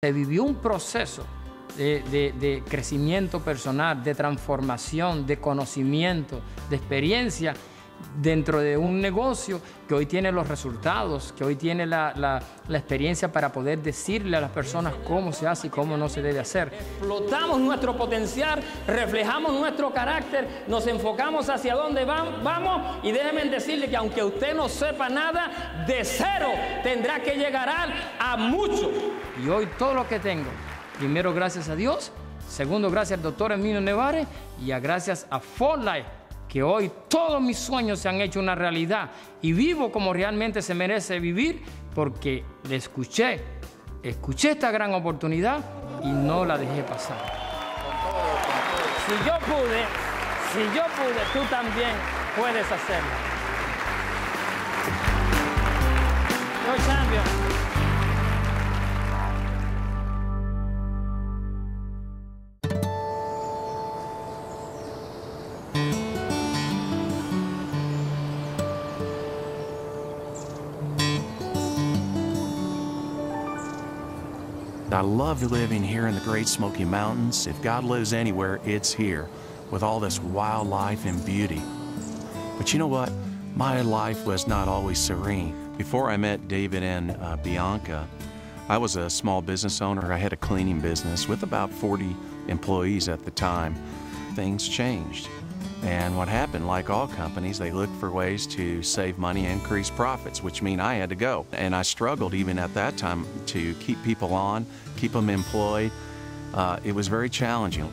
Se vivió un proceso de crecimiento personal, de transformación, de conocimiento, de experiencia dentro de un negocio que hoy tiene los resultados, que hoy tiene la experiencia para poder decirle a las personas cómo se hace y cómo no se debe hacer. Explotamos nuestro potencial, reflejamos nuestro carácter, nos enfocamos hacia dónde vamos y déjenme decirle que aunque usted no sepa nada, de cero tendrá que llegar a mucho. Y hoy todo lo que tengo, primero gracias a Dios, segundo gracias al doctor Camino y gracias a For Life, que hoy todos mis sueños se han hecho una realidad y vivo como realmente se merece vivir porque le escuché esta gran oportunidad y no la dejé pasar. Si yo pude, tú también puedes hacerlo. Yo champion. I love living here in the Great Smoky Mountains. If God lives anywhere, it's here, with all this wildlife and beauty. But you know what? My life was not always serene. Before I met David and Bianca, I was a small business owner. I had a cleaning business with about 40 employees at the time. Things changed. And what happened, like all companies, they looked for ways to save money and increase profits, which meant I had to go. And I struggled even at that time to keep people on, keep them employed. It was very challenging.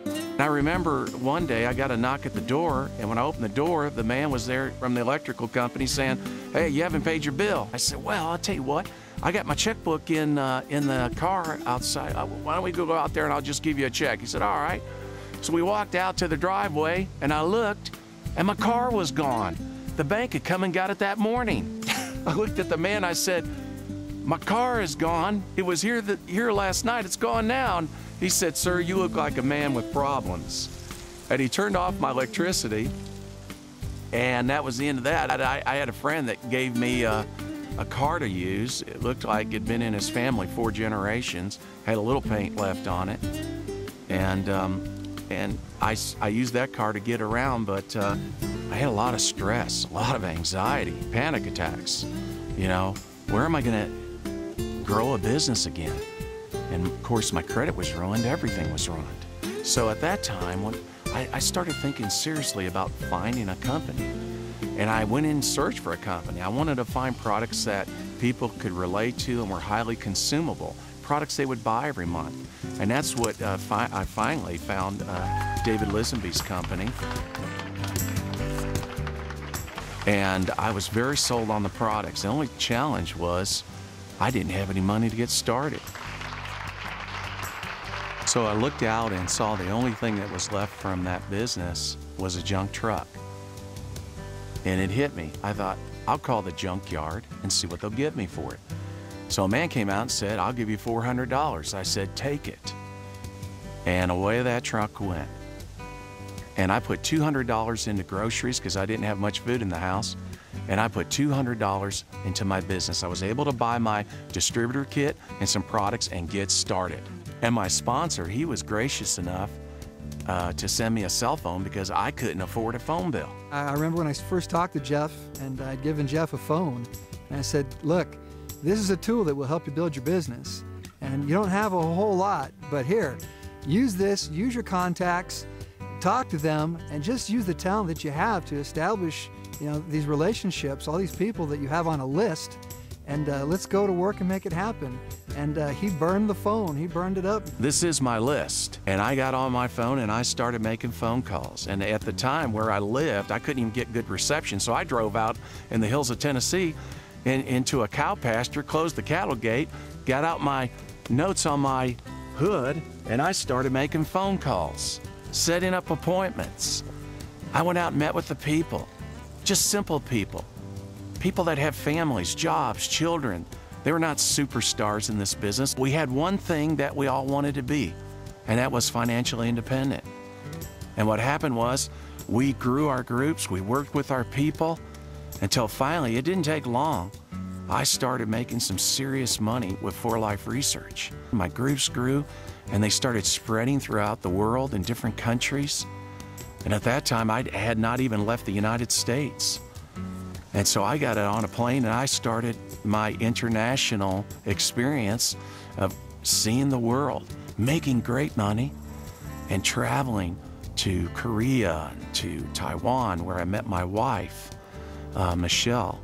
And I remember one day I got a knock at the door, and when I opened the door, the man was there from the electrical company saying, "Hey, you haven't paid your bill." I said, "Well, I'll tell you what. I got my checkbook in the car outside. Why don't we go out there and I'll just give you a check?" He said, "All right." So we walked out to the driveway and I looked and my car was gone. The bank had come and got it that morning. I looked at the man, I said, "My car is gone. It was here last night, it's gone now." And he said, "Sir, you look like a man with problems." And he turned off my electricity, and that was the end of that. I had a friend that gave me a car to use. It looked like it'd been in his family 4 generations, had a little paint left on it. And I used that car to get around, but I had a lot of stress, a lot of anxiety, panic attacks. You know, where am I gonna grow a business again? And of course my credit was ruined, everything was ruined. So at that time, when I started thinking seriously about finding a company. And I went in search for a company. I wanted to find products that people could relate to and were highly consumable, products they would buy every month. And that's what I finally found David Lisenby's company. And I was very sold on the products. The only challenge was I didn't have any money to get started. So I looked out and saw the only thing that was left from that business was a junk truck. And it hit me. I thought, I'll call the junkyard and see what they'll give me for it. So a man came out and said, "I'll give you $400. I said, "Take it." And away that truck went. And I put $200 into groceries because I didn't have much food in the house. And I put $200 into my business. I was able to buy my distributor kit and some products and get started. And my sponsor, he was gracious enough to send me a cell phone because I couldn't afford a phone bill. I remember when I first talked to Jeff, and I'd given Jeff a phone, and I said, "Look, this is a tool that will help you build your business. And you don't have a whole lot, but here, use this, use your contacts, talk to them, and just use the talent that you have to establish, these relationships, all these people that you have on a list, and let's go to work and make it happen." And he burned the phone. He burned it up. This is my list. And I got on my phone and I started making phone calls. And at the time where I lived, I couldn't even get good reception. So I drove out in the hills of Tennessee into a cow pasture, closed the cattle gate, got out my notes on my hood, and I started making phone calls, setting up appointments. I went out and met with the people, just simple people that have families, jobs, children. They were not superstars in this business. We had one thing that we all wanted to be, and that was financially independent. And what happened was we grew our groups, we worked with our people, until finally, it didn't take long, I started making some serious money with For Life research. My groups grew, and they started spreading throughout the world in different countries. And at that time, I had not even left the United States. And so I got on a plane and I started my international experience of seeing the world, making great money, and traveling to Korea, to Taiwan, where I met my wife, Michelle.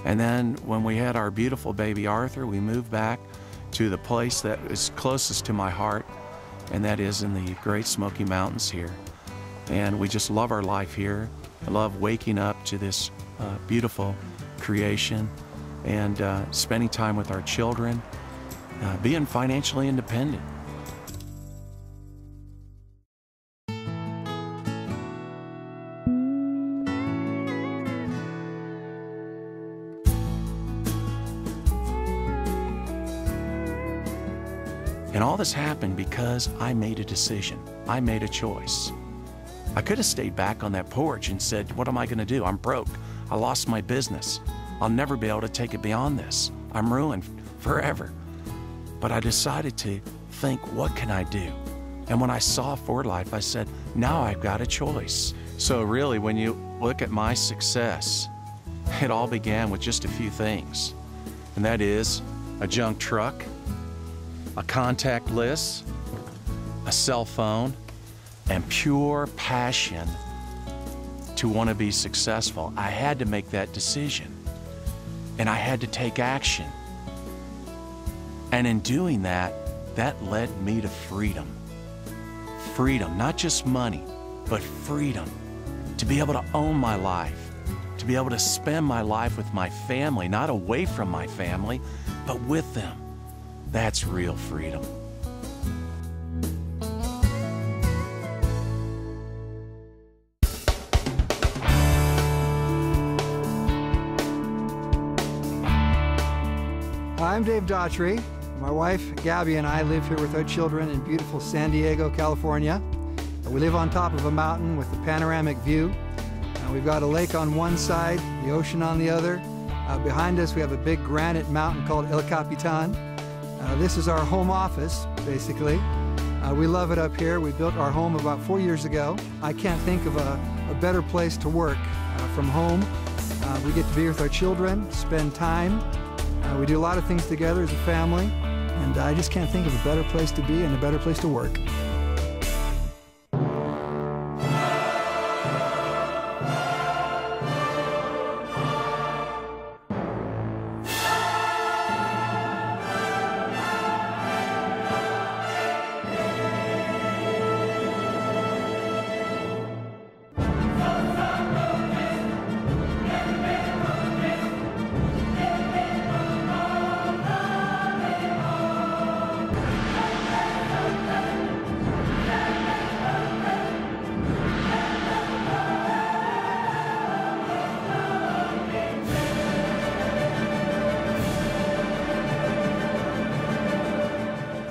And then when we had our beautiful baby Arthur, we moved back to the place that is closest to my heart, and that is in the Great Smoky Mountains here. And we just love our life here. I love waking up to this beautiful creation and spending time with our children, being financially independent. And all this happened because I made a decision. I made a choice. I could have stayed back on that porch and said, what am I going to do? I'm broke. I lost my business. I'll never be able to take it beyond this. I'm ruined forever. But I decided to think, what can I do? And when I saw For Life, I said, now I've got a choice. So really, when you look at my success, it all began with just a few things. And that is a junk truck, a contact list, a cell phone, and pure passion to want to be successful. I had to make that decision, and I had to take action. And in doing that, that led me to freedom. Freedom, not just money, but freedom. To be able to own my life, to be able to spend my life with my family, not away from my family, but with them. That's real freedom. I'm Dave Daughtry. My wife, Gabby, and I live here with our children in beautiful San Diego, California. We live on top of a mountain with a panoramic view. We've got a lake on one side, the ocean on the other. Behind us, we have a big granite mountain called El Capitan. This is our home office, basically. We love it up here. We built our home about 4 years ago. I can't think of a better place to work from home. We get to be with our children, spend time. We do a lot of things together as a family, and I just can't think of a better place to be and a better place to work.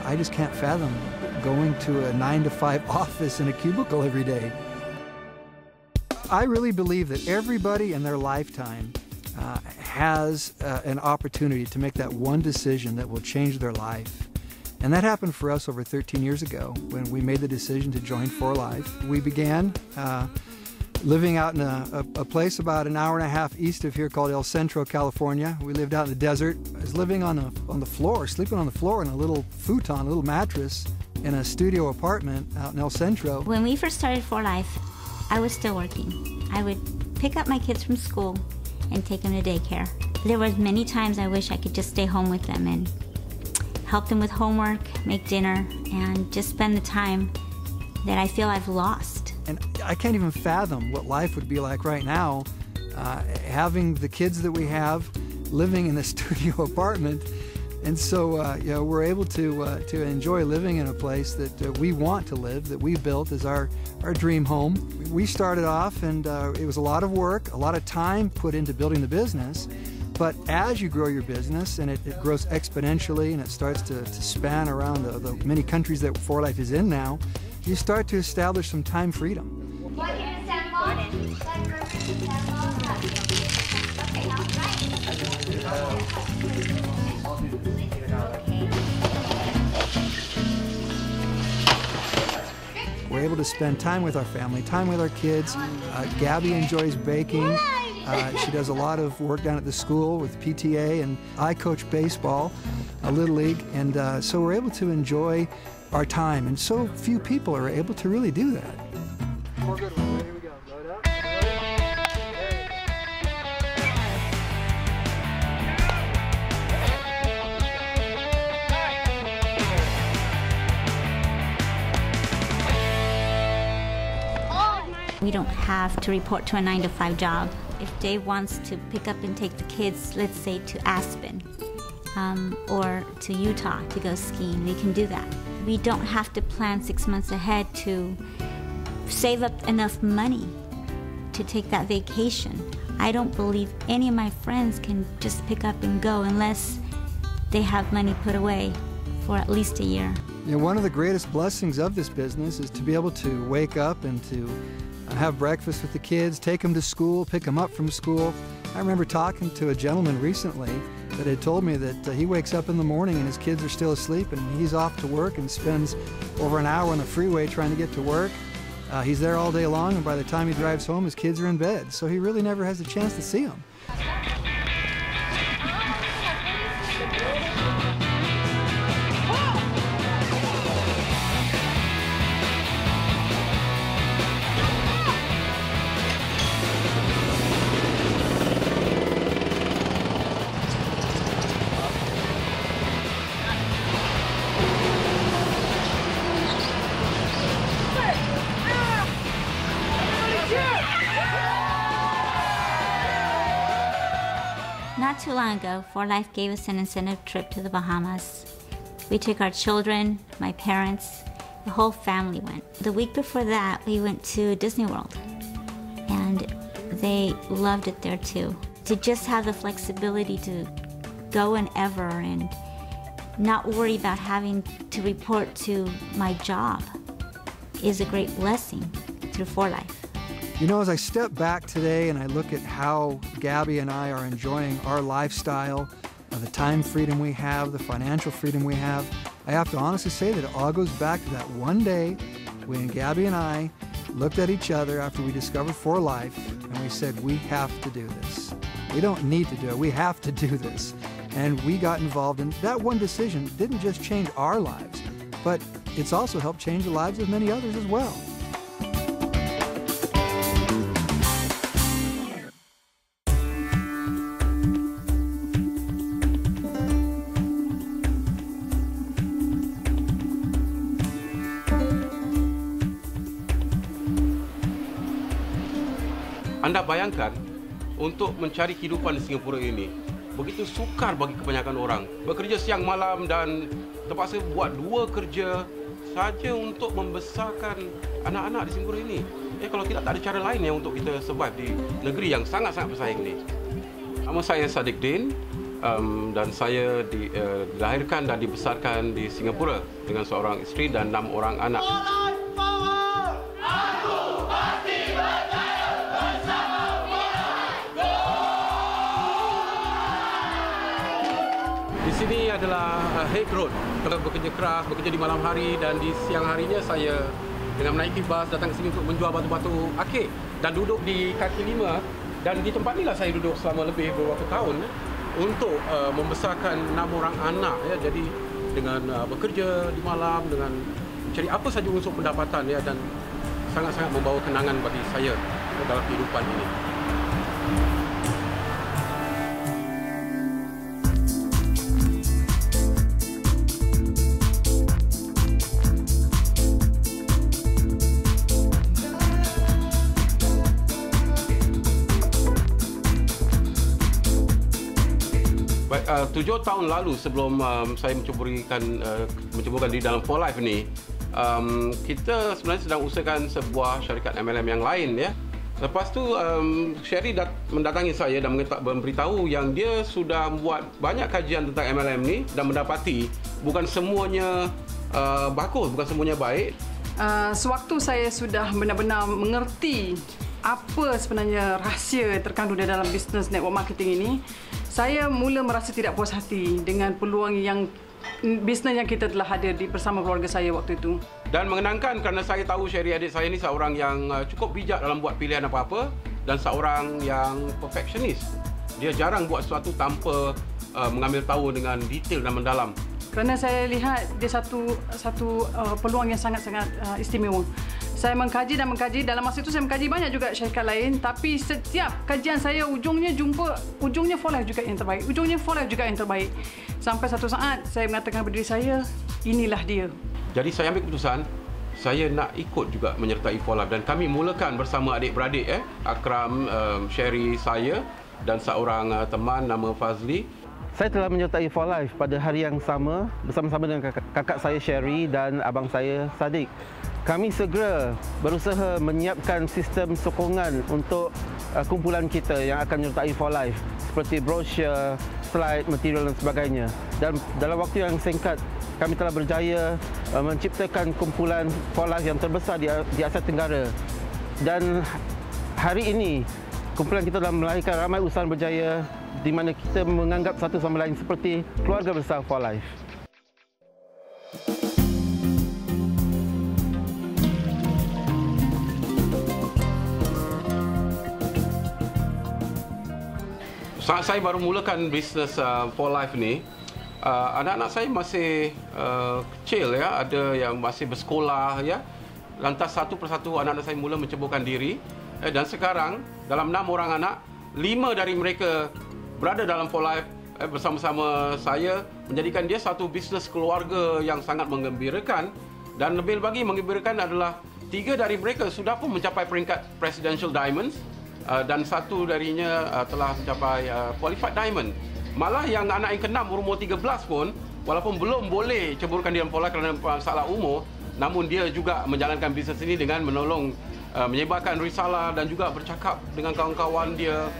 I just can't fathom going to a 9-to-5 office in a cubicle every day. I really believe that everybody in their lifetime has an opportunity to make that one decision that will change their life. And that happened for us over 13 years ago when we made the decision to join For Life. We began living out in a place about an hour and a half east of here called El Centro, California. We lived out in the desert. I was living on the floor, sleeping on the floor in a little futon, a little mattress in a studio apartment out in El Centro. When we first started For Life, I was still working. I would pick up my kids from school and take them to daycare. There was many times I wish I could just stay home with them and help them with homework, make dinner, and just spend the time that I feel I've lost. And I can't even fathom what life would be like right now, having the kids that we have, living in a studio apartment. And so you know, we're able to enjoy living in a place that we want to live, that we built as our dream home. We started off, and it was a lot of work, a lot of time put into building the business. But as you grow your business, and it grows exponentially, and it starts to span around the many countries that For Life is in now, you start to establish some time freedom. We're able to spend time with our family, time with our kids. Gabby enjoys baking. She does a lot of work down at the school with PTA, and I coach baseball, Little League, and so we're able to enjoy our time, and so few people are able to really do that. More good ones. Here we go. Load up. We don't have to report to a 9-to-5 job. If Dave wants to pick up and take the kids, let's say to Aspen or to Utah to go skiing, we can do that. We don't have to plan 6 months ahead to save up enough money to take that vacation. I don't believe any of my friends can just pick up and go unless they have money put away for at least a year. You know, one of the greatest blessings of this business is to be able to wake up and to have breakfast with the kids, take them to school, pick them up from school. I remember talking to a gentleman recently that had told me that he wakes up in the morning and his kids are still asleep, and he's off to work and spends over an hour on the freeway trying to get to work. He's there all day long, and by the time he drives home, his kids are in bed. So he really never has a chance to see them. Not too long ago, For Life gave us an incentive trip to the Bahamas. We took our children, my parents, the whole family went. The week before that, we went to Disney World, and they loved it there too. To just have the flexibility to go whenever and not worry about having to report to my job is a great blessing through For Life. You know, as I step back today and I look at how Gabby and I are enjoying our lifestyle, the time freedom we have, the financial freedom we have, I have to honestly say that it all goes back to that one day when Gabby and I looked at each other after we discovered For Life and we said, we have to do this. We don't need to do it, we have to do this. And we got involved, and that one decision didn't just change our lives, but it's also helped change the lives of many others as well. Anda bayangkan, untuk mencari kehidupan di Singapura ini, begitu sukar bagi kebanyakan orang. Bekerja siang malam dan terpaksa buat 2 kerja saja untuk membesarkan anak-anak di Singapura ini. Kalau tidak, tak ada cara lain untuk kita survive di negeri yang sangat-sangat bersaing ini. Nama saya Sadiq Din, dan saya dilahirkan dan dibesarkan di Singapura dengan seorang isteri dan 6 orang anak. Di sini adalah Hague Road. Kalau bekerja keras, bekerja di malam hari, dan di siang harinya saya dengan menaiki bas datang ke sini untuk menjual batu-batu akik dan duduk di kaki 5. Dan di tempat inilah saya duduk selama lebih beberapa tahun untuk membesarkan 6 orang anak. Jadi dengan bekerja di malam, dengan mencari apa saja unsur pendapatan, dan sangat-sangat membawa kenangan bagi saya dalam kehidupan ini. Baik, 7 tahun lalu sebelum saya mencuburkan diri dalam For Life ni, kita sebenarnya sedang usahakan sebuah syarikat MLM yang lain, ya. Lepas tu Sherry mendatangi saya dan memberitahu yang dia sudah membuat banyak kajian tentang MLM ni dan mendapati bukan semuanya bagus, bukan semuanya baik. Sewaktu saya sudah benar-benar mengerti apa sebenarnya rahsia terkandung di dalam bisnes network marketing ini, saya mula merasa tidak puas hati dengan peluang yang bisnes yang kita telah ada bersama keluarga saya waktu itu. Dan mengenangkan kerana saya tahu Sherry adik saya ni seorang yang cukup bijak dalam buat pilihan apa-apa dan seorang yang perfectionist. Dia jarang buat sesuatu tanpa mengambil tahu dengan detail dan mendalam. Kerana saya lihat dia satu peluang yang sangat-sangat istimewa. Saya mengkaji dan mengkaji. Dalam masa itu saya mengkaji banyak juga syarikat lain, tapi setiap kajian saya ujungnya for life juga yang terbaik. Ujungnya for life juga yang terbaik. Sampai satu saat saya mengatakan kepada diri saya, inilah dia. Jadi saya ambil keputusan, saya nak ikut juga menyertai for life dan kami mulakan bersama adik-beradik Akram, Sherry, saya dan seorang teman nama Fazli. Saya telah menyertai For Life pada hari yang sama bersama-sama dengan kakak saya Sherry dan abang saya Sadiq. Kami segera berusaha menyiapkan sistem sokongan untuk kumpulan kita yang akan menyertai For Life seperti brosur, slide, material dan sebagainya. Dan dalam waktu yang singkat, kami telah berjaya menciptakan kumpulan For Life yang terbesar di Asia Tenggara. Dan hari ini, kumpulan kita telah melahirkan ramai usahawan berjaya di mana kita menganggap satu sama lain seperti keluarga besar For Life. Saat saya baru mulakan bisnes For Life ni, anak-anak saya masih kecil ya, ada yang masih bersekolah ya. Lantas satu persatu anak-anak saya mula menceburkan diri dan sekarang dalam 6 orang anak, 5 dari mereka berada dalam For Life bersama-sama saya, menjadikan dia satu bisnes keluarga yang sangat menggembirakan. Dan lebih lagi menggembirakan adalah 3 dari mereka sudah pun mencapai peringkat Presidential Diamonds dan 1 darinya telah mencapai Qualified Diamond. Malah yang anak yang ke-6 berumur 13 pun, walaupun belum boleh ceburkan dia dalam For Life kerana masalah umur, namun dia juga menjalankan bisnes ini dengan menolong menyebarkan risalah dan juga bercakap dengan kawan-kawan dia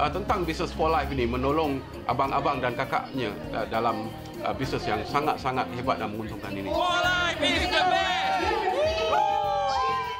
tentang bisnes For Life ini, menolong abang-abang dan kakaknya dalam bisnes yang sangat-sangat hebat dan menguntungkan ini. For Life is the best!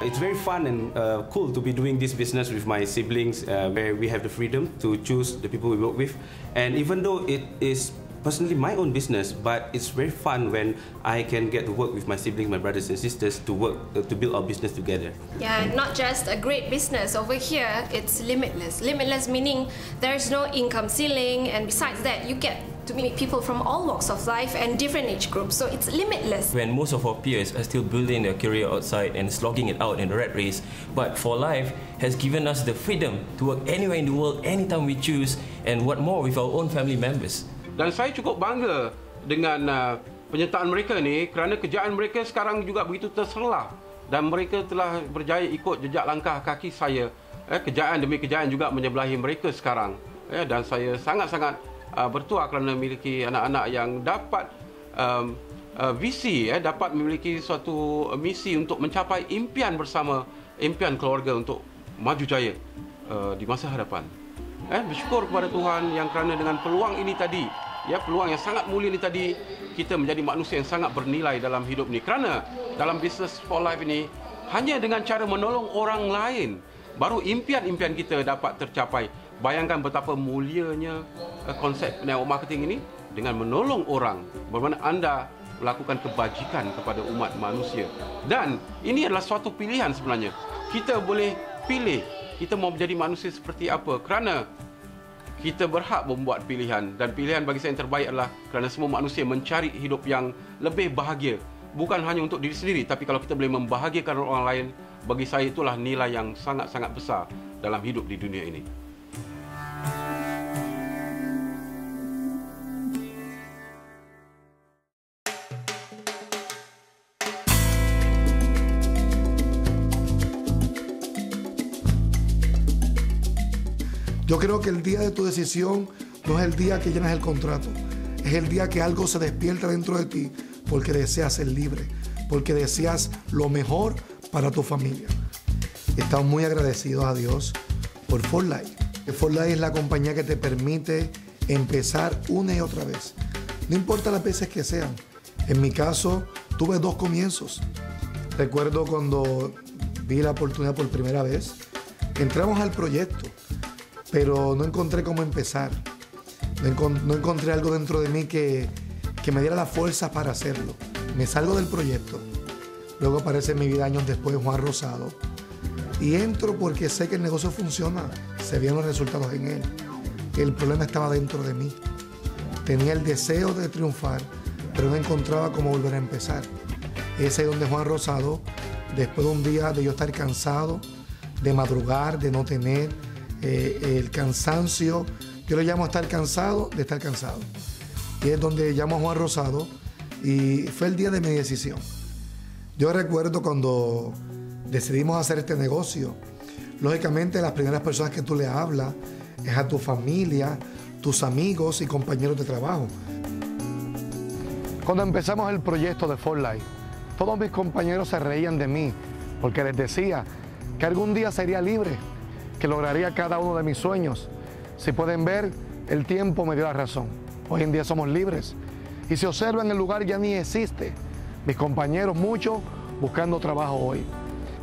It's very fun and cool to be doing this business with my siblings where we have the freedom to choose the people we work with. And even though it is personally my own business, but it's very fun when I can get to work with my siblings, my brothers and sisters to work to build our business together. Yeah, not just a great business. Over here, it's limitless. Limitless meaning there's no income ceiling, and besides that, you get to meet people from all walks of life and different age groups. So it's limitless. When most of our peers are still building their career outside and slogging it out in the rat race, but For Life has given us the freedom to work anywhere in the world, anytime we choose, and what more with our own family members. Dan saya cukup bangga dengan penyertaan mereka ni kerana kejayaan mereka sekarang juga begitu terselah dan mereka telah berjaya ikut jejak langkah kaki saya. Kejayaan demi kejayaan juga menyebelahi mereka sekarang. Dan saya sangat-sangat bertuah kerana memiliki anak-anak yang dapat visi, dapat memiliki suatu misi untuk mencapai impian bersama, impian keluarga untuk maju jaya di masa hadapan. Bersyukur kepada Tuhan yang kerana dengan peluang ini tadi, peluang yang sangat mulia ini tadi, kita menjadi manusia yang sangat bernilai dalam hidup ini. Kerana dalam bisnes For Life ini, hanya dengan cara menolong orang lain, baru impian-impian kita dapat tercapai. Bayangkan betapa mulianya konsep network marketing ini dengan menolong orang, bagaimana anda melakukan kebajikan kepada umat manusia. Dan ini adalah suatu pilihan sebenarnya. Kita boleh pilih kita mau menjadi manusia seperti apa, kerana kita berhak membuat pilihan, dan pilihan bagi saya yang terbaik adalah kerana semua manusia mencari hidup yang lebih bahagia, bukan hanya untuk diri sendiri, tapi kalau kita boleh membahagiakan orang lain, bagi saya itulah nilai yang sangat-sangat besar dalam hidup di dunia ini. Yo creo que el día de tu decisión no es el día que llenas el contrato, es el día que algo se despierta dentro de ti porque deseas ser libre, porque deseas lo mejor para tu familia. Estamos muy agradecidos a Dios por For Life. For Life es la compañía que te permite empezar una y otra vez, no importa las veces que sean. En mi caso, tuve 2 comienzos. Recuerdo cuando vi la oportunidad por primera vez, Entramos al proyecto, pero no encontré cómo empezar. No encontré algo dentro de mí que me diera la fuerza para hacerlo. Me salgo del proyecto. Luego aparece en mi vida años después Juan Rosado. Y entro porque sé que el negocio funciona. Se vieron los resultados en él. El problema estaba dentro de mí. Tenía el deseo de triunfar, pero no encontraba cómo volver a empezar. Ese es donde Juan Rosado, después de un día de yo estar cansado, de madrugar, de no tener el cansancio, yo le llamo estar cansado de estar cansado. Y es donde llamo a Juan Rosado y fue el día de mi decisión. Yo recuerdo cuando decidimos hacer este negocio, lógicamente las primeras personas que tú le hablas es a tu familia, tus amigos y compañeros de trabajo. Cuando empezamos el proyecto de For Life, todos mis compañeros se reían de mí porque les decía que algún día sería libre, que lograría cada uno de mis sueños. Si pueden ver, el tiempo me dio la razón. Hoy en día somos libres. Y si observan, el lugar ya ni existe. Mis compañeros, muchos, buscando trabajo hoy.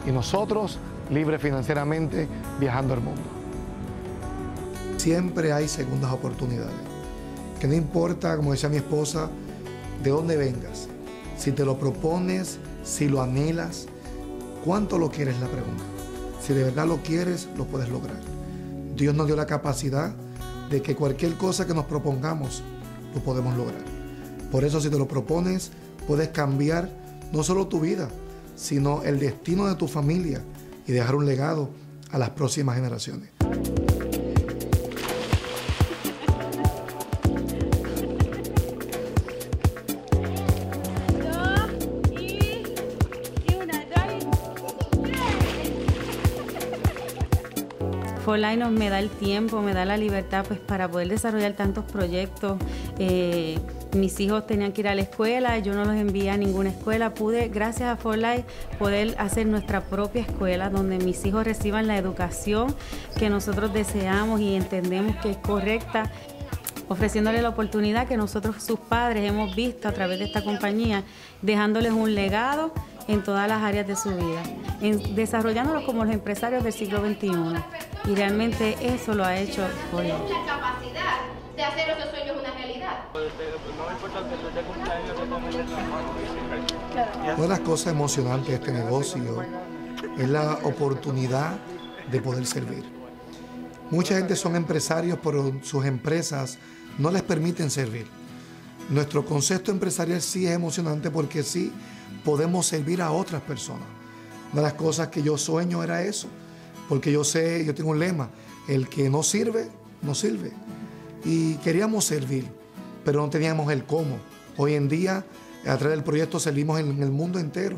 Y nosotros, libres financieramente, viajando el mundo. Siempre hay segundas oportunidades. Que no importa, como decía mi esposa, de dónde vengas. Si te lo propones, si lo anhelas, ¿cuánto lo quieres? La pregunta. Si de verdad lo quieres, lo puedes lograr. Dios nos dio la capacidad de que cualquier cosa que nos propongamos, lo podemos lograr. Por eso, si te lo propones, puedes cambiar no solo tu vida, sino el destino de tu familia y dejar un legado a las próximas generaciones. For Life me da el tiempo, me da la libertad pues para poder desarrollar tantos proyectos. Mis hijos tenían que ir a la escuela, yo no los envié a ninguna escuela. Pude, gracias a For Life, poder hacer nuestra propia escuela donde mis hijos reciban la educación que nosotros deseamos y entendemos que es correcta, ofreciéndoles la oportunidad que nosotros, sus padres, hemos visto a través de esta compañía, dejándoles un legado en todas las áreas de su vida, desarrollándolos como los empresarios del siglo XXI. Y realmente eso lo ha hecho For Life. Tenemos la capacidad de hacer esos sueños una realidad. Una de las cosas emocionantes de este negocio es la oportunidad de poder servir. Mucha gente son empresarios, pero sus empresas no les permiten servir. Nuestro concepto empresarial sí es emocionante porque sí podemos servir a otras personas. Una de las cosas que yo sueño era eso, porque yo tengo un lema, el que no sirve, no sirve. Y queríamos servir, pero no teníamos el cómo. Hoy en día, a través del proyecto servimos en el mundo entero,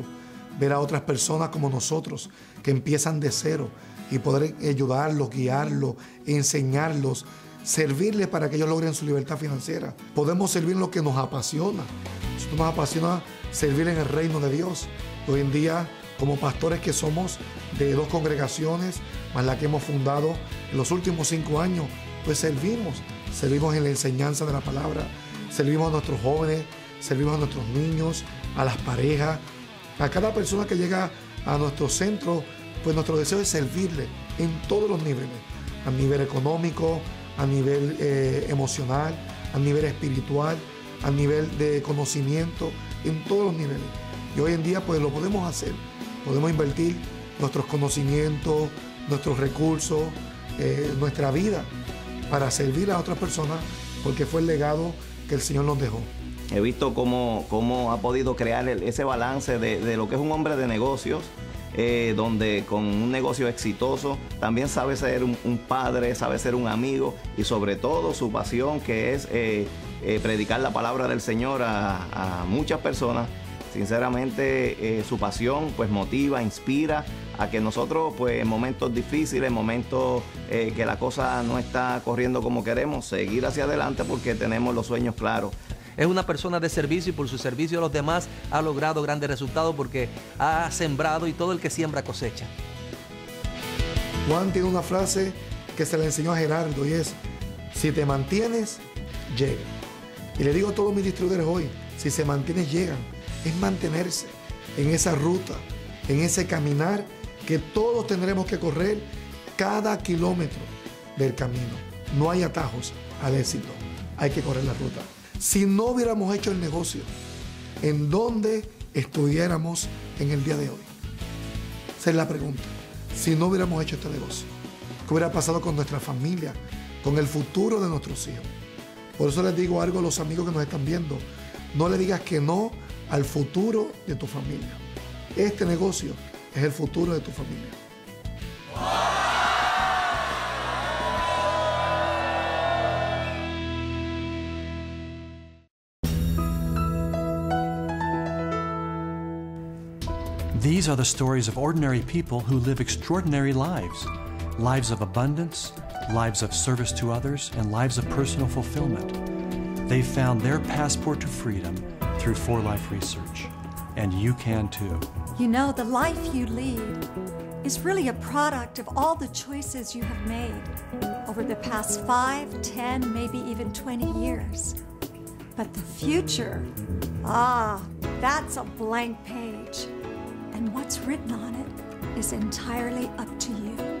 ver a otras personas como nosotros, que empiezan de cero, y poder ayudarlos, guiarlos, enseñarlos, servirles para que ellos logren su libertad financiera. Podemos servir en lo que nos apasiona. Nosotros nos apasiona servir en el reino de Dios. Hoy en día, como pastores que somos de 2 congregaciones, más la que hemos fundado en los últimos 5 años, pues servimos en la enseñanza de la palabra, servimos a nuestros jóvenes, servimos a nuestros niños, a las parejas, a cada persona que llega a nuestro centro, pues nuestro deseo es servirle en todos los niveles, a nivel económico, a nivel emocional, a nivel espiritual, a nivel de conocimiento, en todos los niveles. Y hoy en día pues lo podemos hacer, podemos invertir nuestros conocimientos, nuestros recursos, nuestra vida para servir a otras personas porque fue el legado que el Señor nos dejó. He visto cómo ha podido crear ese balance de lo que es un hombre de negocios, donde con un negocio exitoso también sabe ser un padre, sabe ser un amigo y sobre todo su pasión que es predicar la palabra del Señor a muchas personas. Sinceramente su pasión pues motiva, inspira a que nosotros pues en momentos difíciles, en momentos que la cosa no está corriendo como queremos, seguir hacia adelante porque tenemos los sueños claros. Es una persona de servicio y por su servicio a los demás ha logrado grandes resultados porque ha sembrado y todo el que siembra cosecha. Juan tiene una frase que se le enseñó a Gerardo y es: si te mantienes, llega. Y le digo a todos mis distribuidores hoy, si se mantiene, llegan. Es mantenerse en esa ruta, en ese caminar que todos tendremos que correr cada kilómetro del camino. No hay atajos al éxito. Hay que correr la ruta. Si no hubiéramos hecho el negocio, ¿en dónde estuviéramos en el día de hoy? Esa es la pregunta. Si no hubiéramos hecho este negocio, ¿qué hubiera pasado con nuestra familia, con el futuro de nuestros hijos? Por eso les digo algo a los amigos que nos están viendo. No le digas que no al futuro de tu familia. Este negocio es el futuro de tu familia. These are the stories of ordinary people who live extraordinary lives. Lives of abundance, lives of service to others, and lives of personal fulfillment. They've found their passport to freedom through 4Life Research. And you can too. You know, the life you lead is really a product of all the choices you have made over the past 5, 10, maybe even 20 years. But the future, that's a blank page. And what's written on it is entirely up to you.